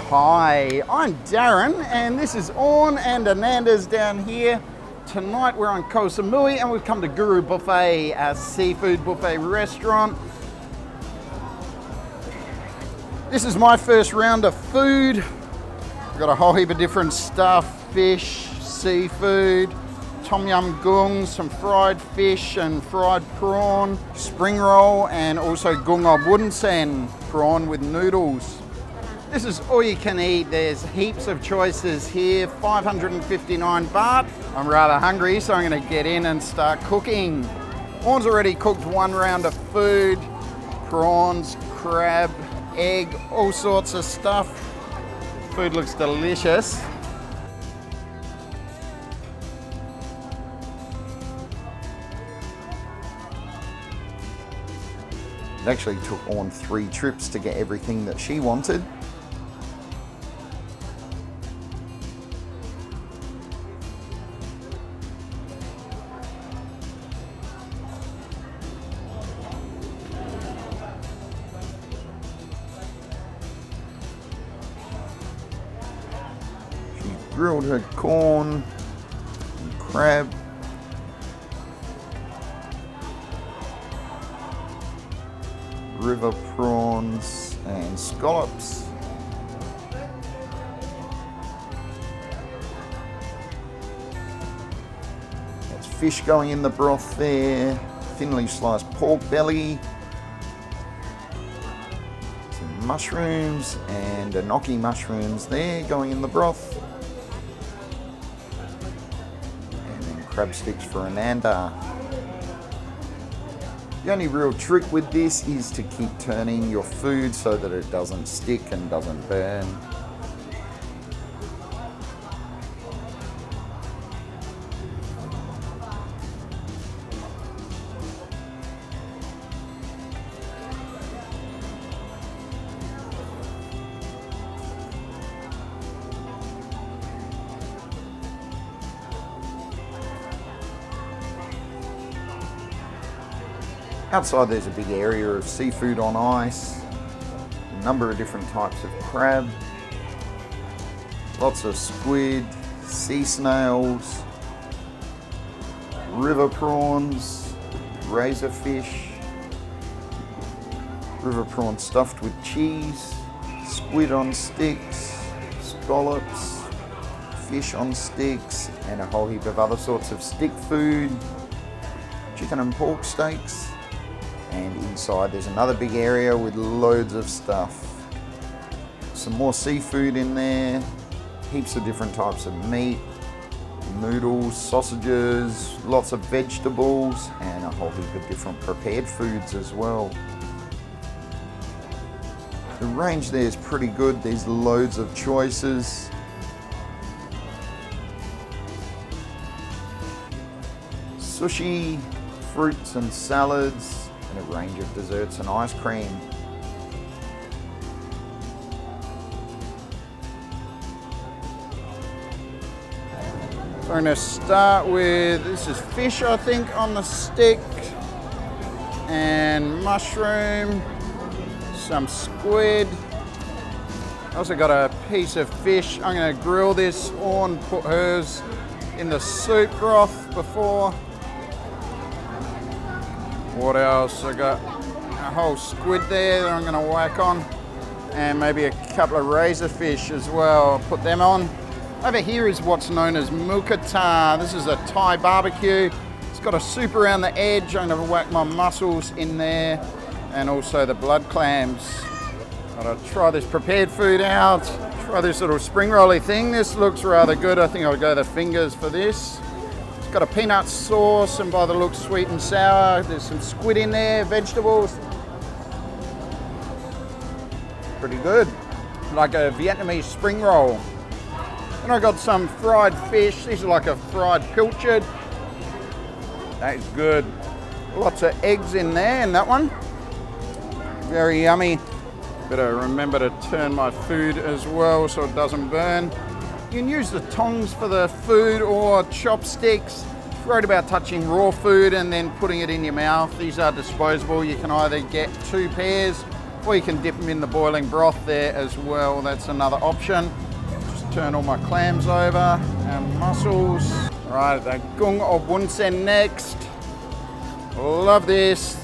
Hi, I'm Darren and this is Orn and Ananda's down here. Tonight we're on Koh Samui and we've come to Guru Buffet, a seafood buffet restaurant. This is my first round of food. We've got a whole heap of different stuff, fish, seafood, tom yum goong, some fried fish and fried prawn, spring roll, and also gunga wooden prawn with noodles. This is all you can eat. There's heaps of choices here, 559 baht. I'm rather hungry, so I'm gonna get in and start cooking. Orn's already cooked one round of food, prawns, crab, egg, all sorts of stuff. Food looks delicious. It actually took Orn 3 trips to get everything that she wanted. Grilled her corn and crab. River prawns and scallops. There's fish going in the broth there. Thinly sliced pork belly. Some mushrooms and enoki mushrooms there going in the broth. Crab sticks for Ananda. The only real trick with this is to keep turning your food so that it doesn't stick and doesn't burn. Outside there's a big area of seafood on ice, a number of different types of crab, lots of squid, sea snails, river prawns, razor fish, river prawn stuffed with cheese, squid on sticks, scallops, fish on sticks, and a whole heap of other sorts of stick food, chicken and pork steaks. And inside there's another big area with loads of stuff. Some more seafood in there, heaps of different types of meat, noodles, sausages, lots of vegetables, and a whole heap of different prepared foods as well. The range there is pretty good. There's loads of choices. Sushi, fruits and salads, and a range of desserts and ice cream. So I'm going to start with, this is fish I think on the stick, and mushroom, some squid. Also got a piece of fish. I'm going to grill this. Orn put hers in the soup broth before. What else? I got a whole squid there that I'm going to whack on, and maybe a couple of razor fish as well. Put them on. Over here is what's known as mukata. This is a Thai barbecue. It's got a soup around the edge. I'm going to whack my mussels in there, and also the blood clams. I'll try this prepared food out. Try this little spring rolly thing. This looks rather good. I think I'll go the fingers for this. It's got a peanut sauce, and by the looks sweet and sour. There's some squid in there, vegetables. Pretty good. Like a Vietnamese spring roll. And I got some fried fish. These are like a fried pilchard. That is good. Lots of eggs in there in that one. Very yummy. Better remember to turn my food as well so it doesn't burn. You can use the tongs for the food or chopsticks. Worried about touching raw food and then putting it in your mouth. These are disposable. You can either get 2 pairs Or you can dip them in the boiling broth there as well. That's another option. Just turn all my clams over and mussels. All right, the gung o bunsen next. Love this.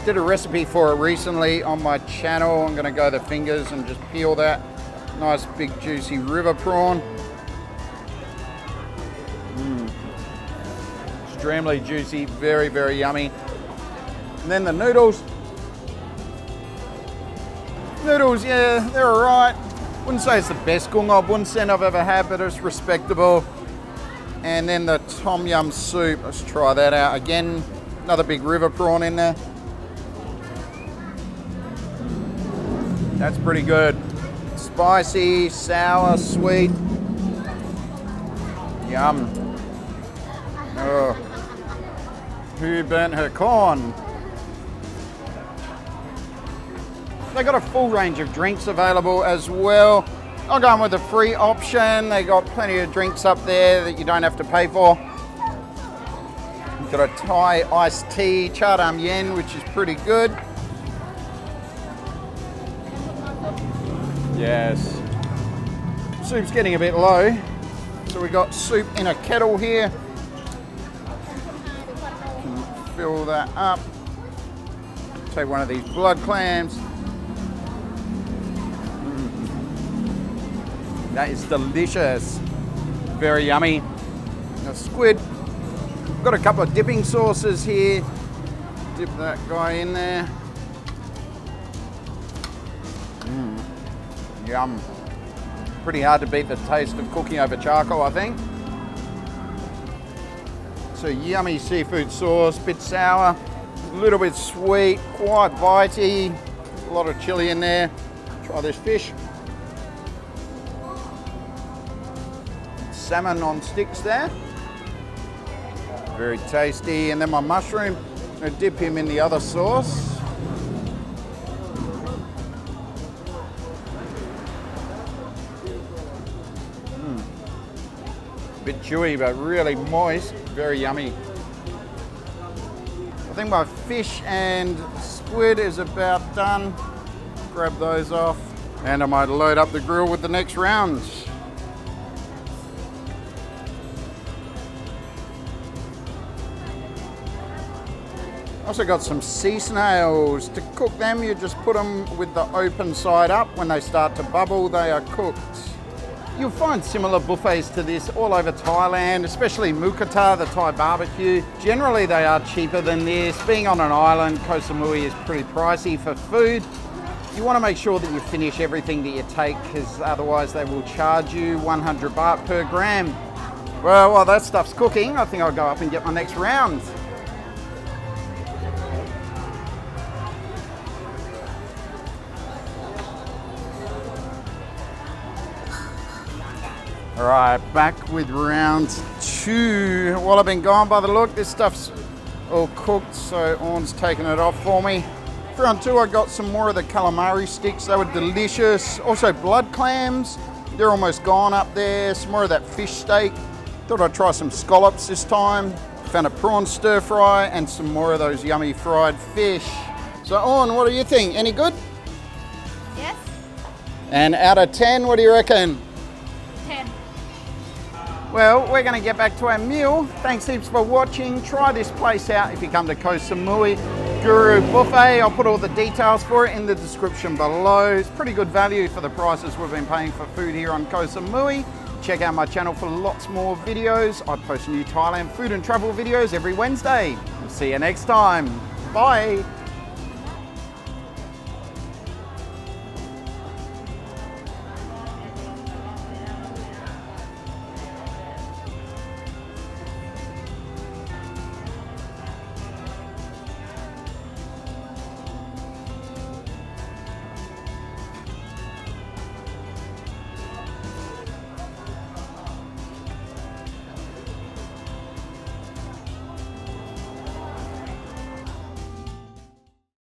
Did a recipe for it recently on my channel. I'm gonna go the fingers and just peel that. Nice big juicy river prawn. Extremely juicy, very, very yummy. And then the noodles. Noodles, yeah, they're all right. Wouldn't say it's the best gung o bunsen I've ever had, but it's respectable. And then the tom yum soup, let's try that out. Again, another big river prawn in there. That's pretty good. Spicy, sour, sweet. Yum. Oh. Who burnt her corn? They got a full range of drinks available as well. I'm going with the free option. They got plenty of drinks up there that you don't have to pay for. You've got a Thai iced tea, cha dam yen, which is pretty good. Yes. Soup's getting a bit low. So we got soup in a kettle here. Fill that up. Take one of these blood clams. That is delicious. Very yummy. Now squid. Got a couple of dipping sauces here. Dip that guy in there. Yum. Pretty hard to beat the taste of cooking over charcoal, I think. So yummy seafood sauce, bit sour, a little bit sweet, quite bitey, a lot of chili in there. Try this fish. Salmon on sticks there. Very tasty. And then my mushroom, I dip him in the other sauce. Bit chewy, but really moist, very yummy. I think my fish and squid is about done. Grab those off, and I might load up the grill with the next rounds. Also got some sea snails. To cook them, you just put them with the open side up. When they start to bubble, they are cooked. You'll find similar buffets to this all over Thailand, especially Mukata, the Thai barbecue. Generally, they are cheaper than this. Being on an island, Koh Samui is pretty pricey for food. You want to make sure that you finish everything that you take, because otherwise they will charge you 100 baht per gram. Well, while that stuff's cooking, I think I'll go up and get my next round. All right, back with round two. While I've been gone, by the look, this stuff's all cooked, so Orn's taken it off for me. For round two, I got some more of the calamari sticks. They were delicious. Also blood clams. They're almost gone up there. Some more of that fish steak. Thought I'd try some scallops this time. Found a prawn stir fry and some more of those yummy fried fish. So Orn, what do you think? Any good? Yes. And out of 10, what do you reckon? 10. Well, we're going to get back to our meal. Thanks heaps for watching. Try this place out if you come to Koh Samui Guru Buffet. I'll put all the details for it in the description below. It's pretty good value for the prices we've been paying for food here on Koh Samui. Check out my channel for lots more videos. I post new Thailand food and travel videos every Wednesday. We'll see you next time. Bye.